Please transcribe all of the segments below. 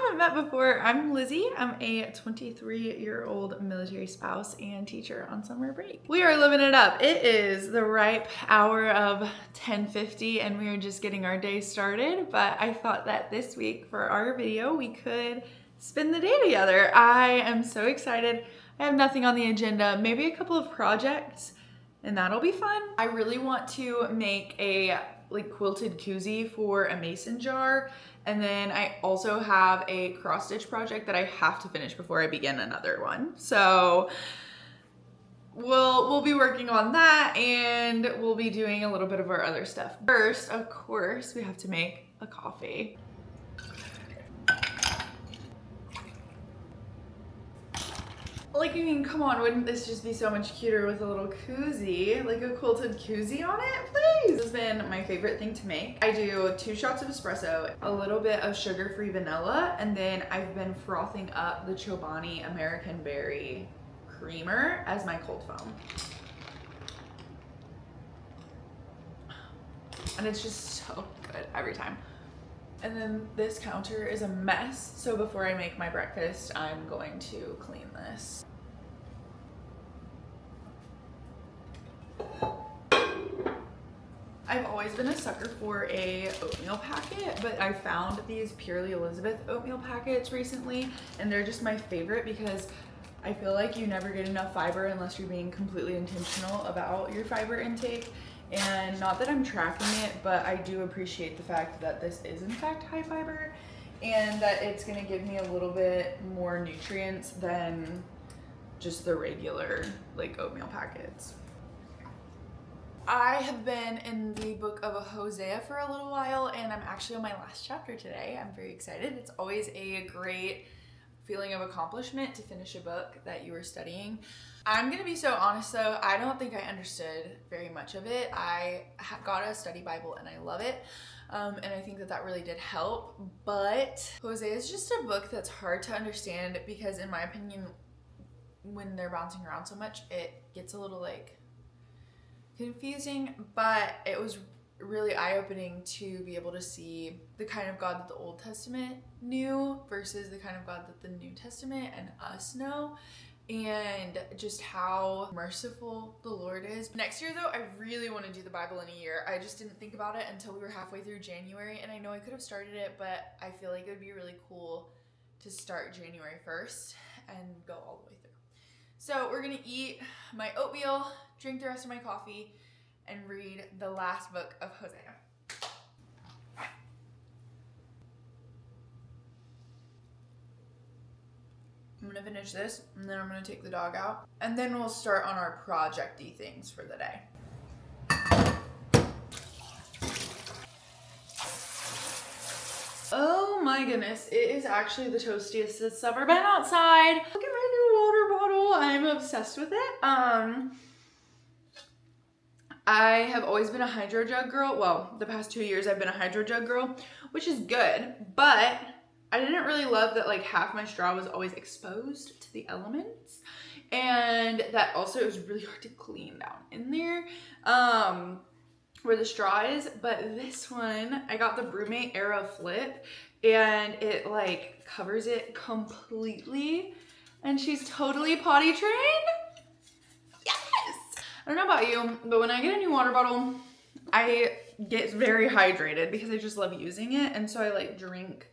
haven't met before, I'm Lizzie. I'm a 23-year-old military spouse and teacher on summer break. We are living it up. It is the ripe hour of 10:50 and we are just getting our day started, but I thought that this week for our video, we could spend the day together. I am so excited. I have nothing on the agenda, maybe a couple of projects, and that'll be fun. I really want to make a quilted koozie for a mason jar. And then I also have a cross stitch project that I have to finish before I begin another one. So we'll be working on that and we'll be doing a little bit of our other stuff. First, of course, we have to make a coffee. Like, I mean, come on, wouldn't this just be so much cuter with a little koozie, like a quilted koozie on it, please? This has been my favorite thing to make. I do 2 shots of espresso, a little bit of sugar-free vanilla, and then I've been frothing up the Chobani American Berry creamer as my cold foam. And it's just so good every time. And then this counter is a mess, so before I make my breakfast, I'm going to clean this. I've always been a sucker for a oatmeal packet, but I found these Purely Elizabeth oatmeal packets recently, and they're just my favorite because I feel like you never get enough fiber unless you're being completely intentional about your fiber intake. And not that I'm tracking it, but I do appreciate the fact that this is in fact high fiber and that it's gonna give me a little bit more nutrients than just the regular oatmeal packets. I have been in the book of Hosea for a little while and I'm actually on my last chapter today. I'm very excited. It's always a great feeling of accomplishment to finish a book that you were studying. I'm gonna be so honest though, I don't think I understood very much of it. I got a study Bible and I love it. And I think that really did help, but Hosea is just a book that's hard to understand because in my opinion, when they're bouncing around so much, it gets a little confusing, but it was really eye-opening to be able to see the kind of God that the Old Testament knew versus the kind of God that the New Testament and us know, and just how merciful the Lord is. Next year though, I really want to do the Bible in a year. I just didn't think about it until we were halfway through January, and I know I could have started it, but I feel like it would be really cool to start January 1st and go all the way through. So we're gonna eat my oatmeal, drink the rest of my coffee, and read the last book of Hosea. I'm gonna finish this and then I'm gonna take the dog out and then we'll start on our project-y things for the day. Oh my goodness, it is actually the toastiest it's ever been outside. Look at my new water bottle. I'm obsessed with it. I have always been a hydro jug girl. Well, the past 2 years I've been a hydro jug girl, which is good, but I didn't really love that half my straw was always exposed to the elements, and that also it was really hard to clean down in there where the straw is. But this one, I got the Brewmate Era Flip, and it covers it completely, and she's totally potty trained. I don't know about you, but when I get a new water bottle, I get very hydrated because I just love using it. And so I drink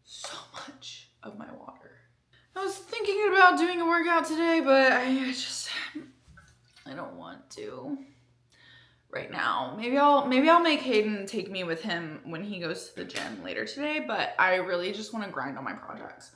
so much of my water. I was thinking about doing a workout today, but I don't want to right now. Maybe I'll make Hayden take me with him when he goes to the gym later today, but I really just want to grind on my projects.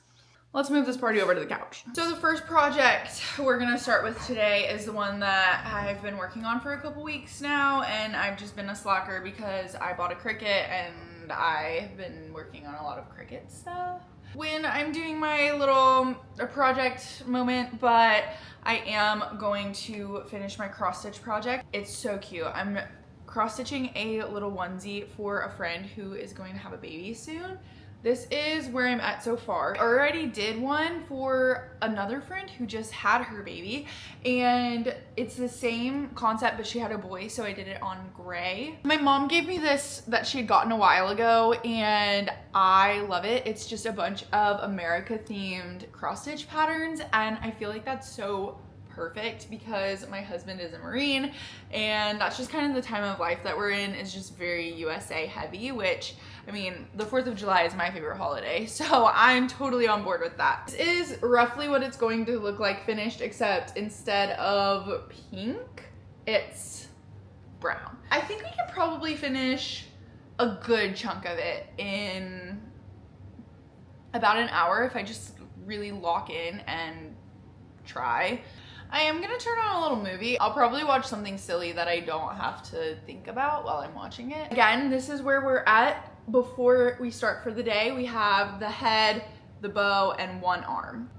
Let's move this party over to the couch. So the first project we're gonna start with today is the one that I've been working on for a couple weeks now, and I've just been a slacker because I bought a Cricut and I've been working on a lot of Cricut stuff when I'm doing my little project moment, but I am going to finish my cross stitch project. It's so cute. I'm cross stitching a little onesie for a friend who is going to have a baby soon. This is where I'm at so far. I already did one for another friend who just had her baby, and it's the same concept, but she had a boy, so I did it on gray. My mom gave me this that she had gotten a while ago, and I love it. It's just a bunch of America themed cross stitch patterns, and I feel like that's so perfect because my husband is a Marine, and that's just kind of the time of life that we're in, is just very USA heavy, which, I mean, the 4th of July is my favorite holiday, so I'm totally on board with that. This is roughly what it's going to look like finished, except instead of pink, it's brown. I think we can probably finish a good chunk of it in about an hour if I just really lock in and try. I am gonna turn on a little movie. I'll probably watch something silly that I don't have to think about while I'm watching it. Again, this is where we're at before we start for the day. We have the head, the bow, and one arm.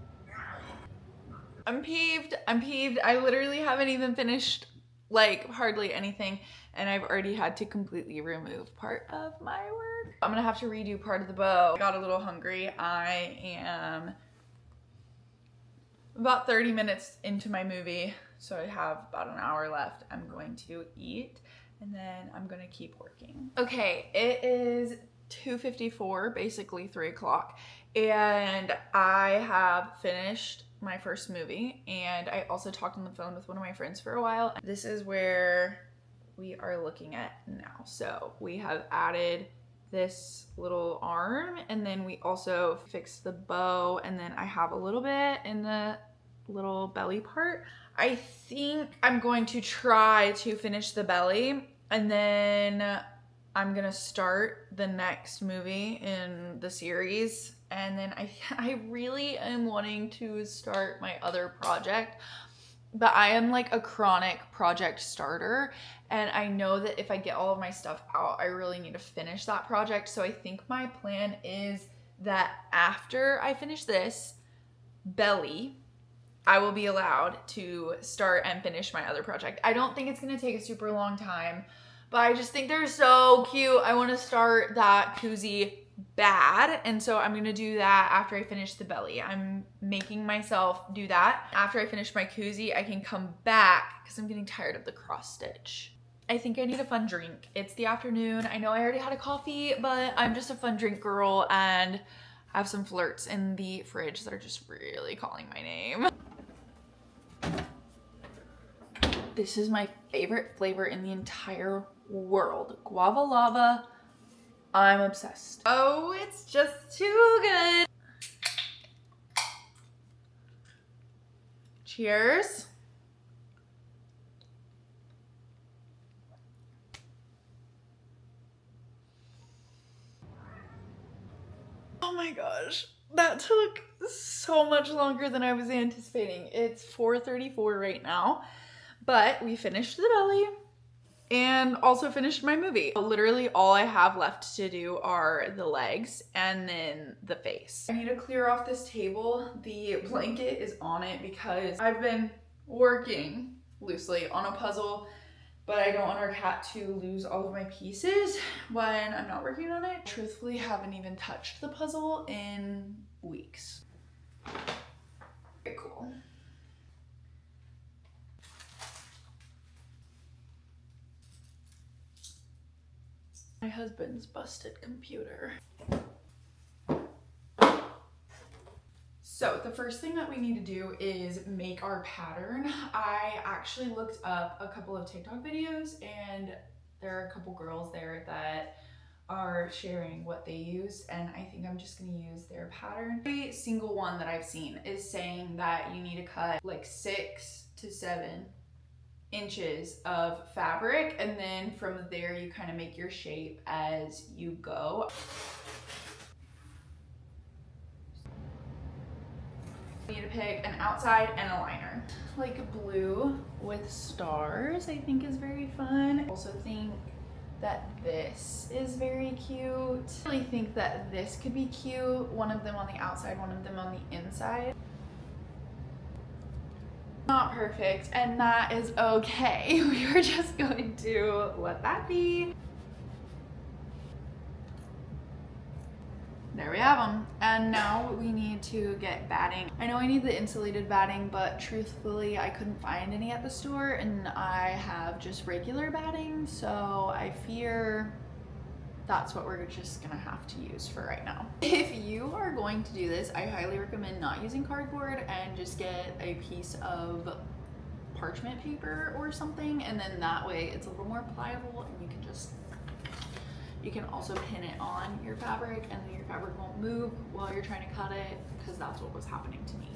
I'm peeved. I literally haven't even finished like hardly anything, and I've already had to completely remove part of my work. I'm gonna have to redo part of the bow. I got a little hungry. I am about 30 minutes into my movie, so I have about an hour left. I'm going to eat, and then I'm gonna keep working. Okay, it is 2:54, basically 3 o'clock, and I have finished my first movie, and I also talked on the phone with one of my friends for a while. This is where we are looking at now. So we have added this little arm, and then we also fixed the bow, and then I have a little bit in the little belly part. I think I'm going to try to finish the belly, and then I'm gonna start the next movie in the series, and then I really am wanting to start my other project, but I am like a chronic project starter, and I know that if I get all of my stuff out, I really need to finish that project. So I think my plan is that after I finish this belly, I will be allowed to start and finish my other project. I don't think it's gonna take a super long time, but I just think they're so cute. I wanna start that koozie bad, and so I'm gonna do that after I finish the belly. I'm making myself do that. After I finish my koozie, I can come back because I'm getting tired of the cross stitch. I think I need a fun drink. It's the afternoon. I know I already had a coffee, but I'm just a fun drink girl, and I have some flirts in the fridge that are just really calling my name. This is my favorite flavor in the entire world. Guava lava. I'm obsessed. Oh, it's just too good. Cheers. Oh my gosh, that took so much longer than I was anticipating. It's 4:34 right now, but we finished the belly and also finished my movie. Literally all I have left to do are the legs and then the face. I need to clear off this table. The blanket is on it because I've been working loosely on a puzzle, but I don't want our cat to lose all of my pieces when I'm not working on it. Truthfully, haven't even touched the puzzle in weeks. Very cool. My husband's busted computer. So the first thing that we need to do is make our pattern. I actually looked up a couple of TikTok videos, and there are a couple girls there that are sharing what they use, and I think I'm just gonna use their pattern. Every single one that I've seen is saying that you need to cut like 6 to 7 inches of fabric, and then from there you kind of make your shape as you go. You need to pick an outside and a liner. Like blue with stars, I think is very fun. I also think that this is very cute. I really think that this could be cute. One of them on the outside, one of them on the inside. Not perfect, and that is okay. We are just going to let that be. there we have them. And now we need to get batting. I know I need the insulated batting, but truthfully, I couldn't find any at the store and I have just regular batting. So I fear that's what we're just gonna have to use for right now. If you are going to do this, I highly recommend not using cardboard and just get a piece of parchment paper or something. And then that way it's a little more pliable and you can also pin it on your fabric and then your fabric won't move while you're trying to cut it, because that's what was happening to me.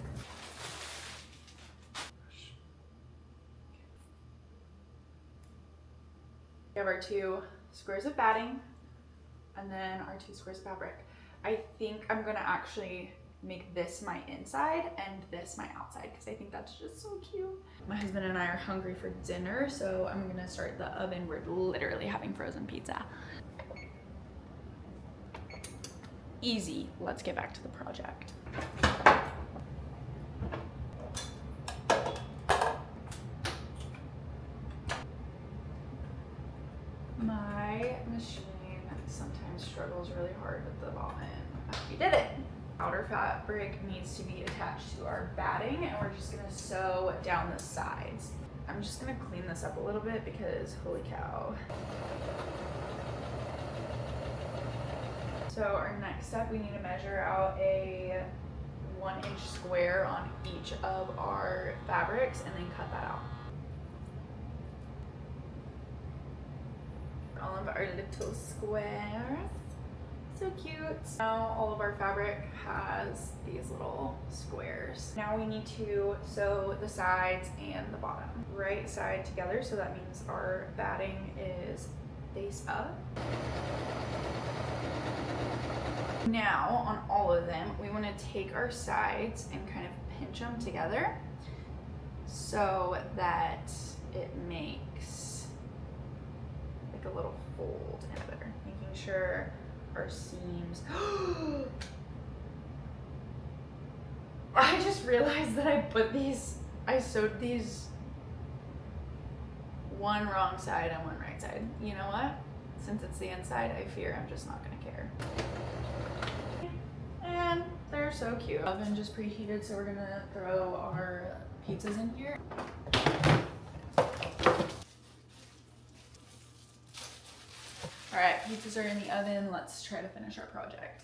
We have our 2 squares of batting and then our 2 squares of fabric. I think I'm gonna actually make this my inside and this my outside because I think that's just so cute. My husband and I are hungry for dinner, so I'm gonna start the oven. We're literally having frozen pizza. Easy. Let's get back to the project. My machine sometimes struggles really hard with the bottom. We did it. Outer fabric needs to be attached to our batting and we're just gonna sew down the sides. I'm just gonna clean this up a little bit because holy cow. So our next step, we need to measure out a 1-inch square on each of our fabrics and then cut that out. All of our little squares. So cute. Now all of our fabric has these little squares. Now we need to sew the sides and the bottom. Right side together, so that means our batting is face up. Now on all of them, we want to take our sides and kind of pinch them together so that it makes like a little fold in there, making sure our seams. I just realized that I sewed these one wrong side and one right side. You know what? Since it's the inside, I fear I'm just not gonna care. And they're so cute. Oven just preheated, so we're gonna throw our pizzas in here. All right, pizzas are in the oven. Let's try to finish our project.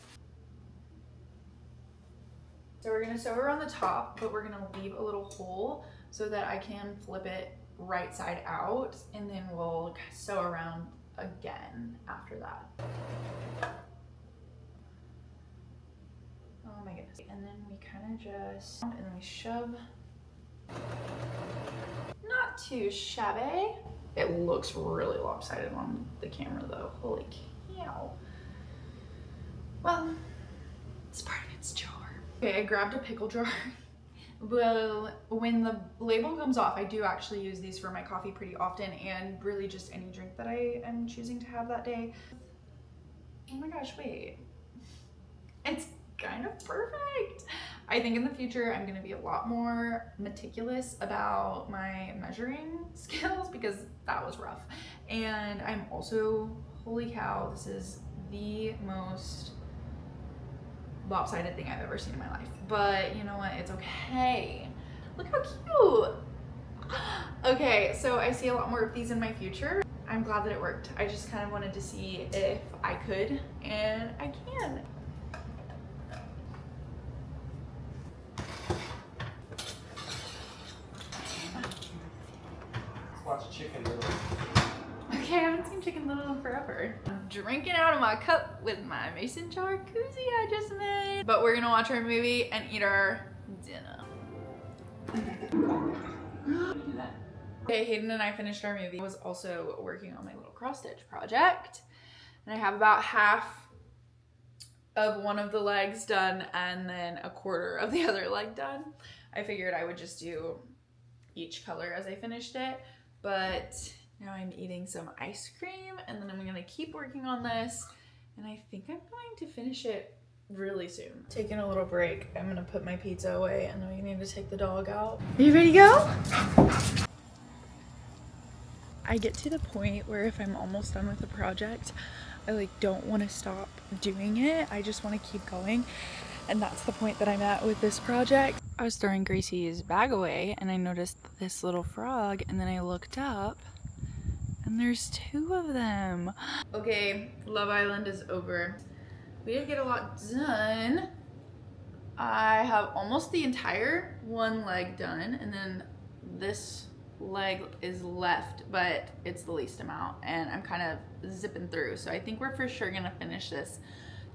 So we're gonna sew around the top, but we're gonna leave a little hole so that I can flip it right side out, and then we'll sew around again after that. Oh my goodness. And then we kind of just, and then we shove. Not too shabby. It looks really lopsided on the camera though. Holy cow. Well, it's part of its charm. Okay, I grabbed a pickle jar. Well, when the label comes off, I do actually use these for my coffee pretty often and really just any drink that I am choosing to have that day. Oh my gosh, wait. It's kind of perfect. I think in the future I'm gonna be a lot more meticulous about my measuring skills because that was rough. And I'm also, holy cow, this is the most lopsided thing I've ever seen in my life. But you know what, it's okay. Look how cute. Okay, so I see a lot more of these in my future. I'm glad that it worked. I just kind of wanted to see if I could, and I can. Watch Chicken Little. Okay, I haven't seen Chicken Little in forever. I'm drinking out of my cup with my mason jar koozie I just made. But we're gonna watch our movie and eat our dinner. Okay, Hayden and I finished our movie. I was also working on my little cross stitch project. And I have about half of one of the legs done and then a quarter of the other leg done. I figured I would just do each color as I finished it. But now I'm eating some ice cream and then I'm gonna keep working on this. And I think I'm going to finish it really soon. Taking a little break. I'm gonna put my pizza away and then we need to take the dog out. Are you ready to go? I get to the point where if I'm almost done with the project, I like don't want to stop doing it. I just want to keep going. And that's the point that I'm at with this project. I was throwing Gracie's bag away and I noticed this little frog, and then I looked up and there's 2 of them. Okay, Love Island is over. We didn't get a lot done. I have almost the entire one leg done, and then this leg is left, but it's the least amount, and I'm kind of zipping through. So I think we're for sure gonna finish this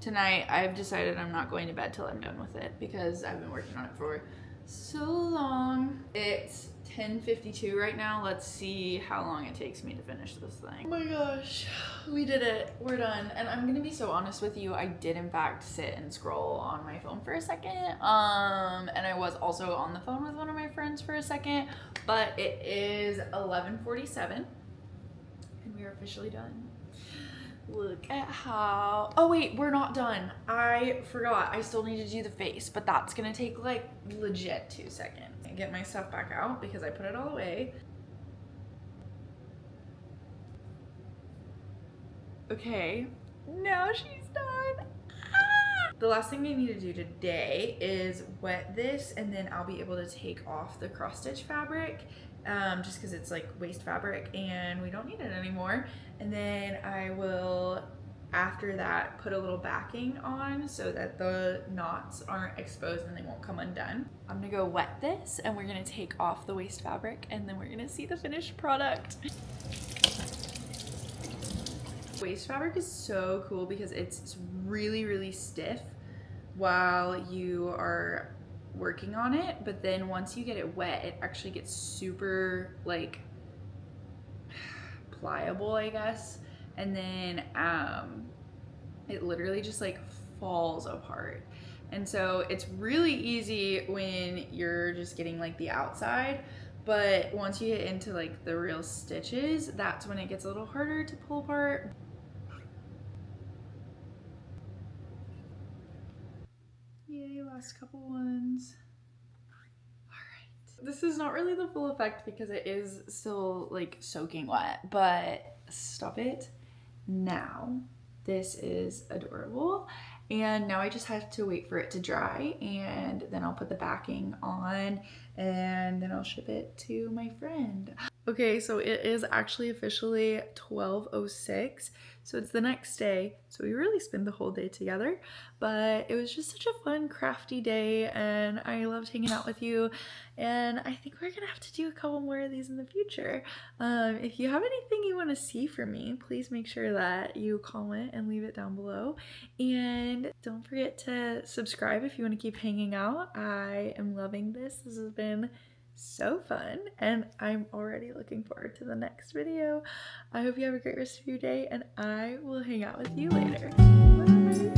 tonight. I've decided I'm not going to bed till I'm done with it because I've been working on it for so long. It's 10:52 right now. Let's see how long it takes me to finish this thing. Oh my gosh, we did it. We're done. And I'm gonna be so honest with you, I did in fact sit and scroll on my phone for a second. And I was also on the phone with one of my friends for a second, but it is 11:47 and we are officially done. Look at how, oh wait, we're not done. I forgot, I still need to do the face, but that's gonna take like legit 2 seconds. And get my stuff back out because I put it all away. Okay, now she's done. Ah! The last thing I need to do today is wet this, and then I'll be able to take off the cross stitch fabric, just because it's like waste fabric and we don't need it anymore. And then I will, after that, put a little backing on so that the knots aren't exposed and they won't come undone. I'm gonna go wet this and we're gonna take off the waste fabric, and then we're gonna see the finished product. Waste fabric is so cool because it's really, really stiff while you are working on it, but then once you get it wet, it actually gets super like pliable, I guess, and then it literally just like falls apart. And so it's really easy when you're just getting like the outside, but once you get into like the real stitches, that's when it gets a little harder to pull apart. Yay, last couple ones. This is not really the full effect because it is still like soaking wet, but stop it now. This is adorable. And now I just have to wait for it to dry, and then I'll put the backing on, and then I'll ship it to my friend. Okay, so it is actually officially 12:06, so it's the next day. So we really spent the whole day together, but it was just such a fun, crafty day, and I loved hanging out with you. And I think we're gonna have to do a couple more of these in the future. If you have anything you want to see from me, please make sure that you comment and leave it down below. And don't forget to subscribe if you want to keep hanging out. I am loving this. This has been so fun, and I'm already looking forward to the next video. I hope you have a great rest of your day, and I will hang out with you later. Bye.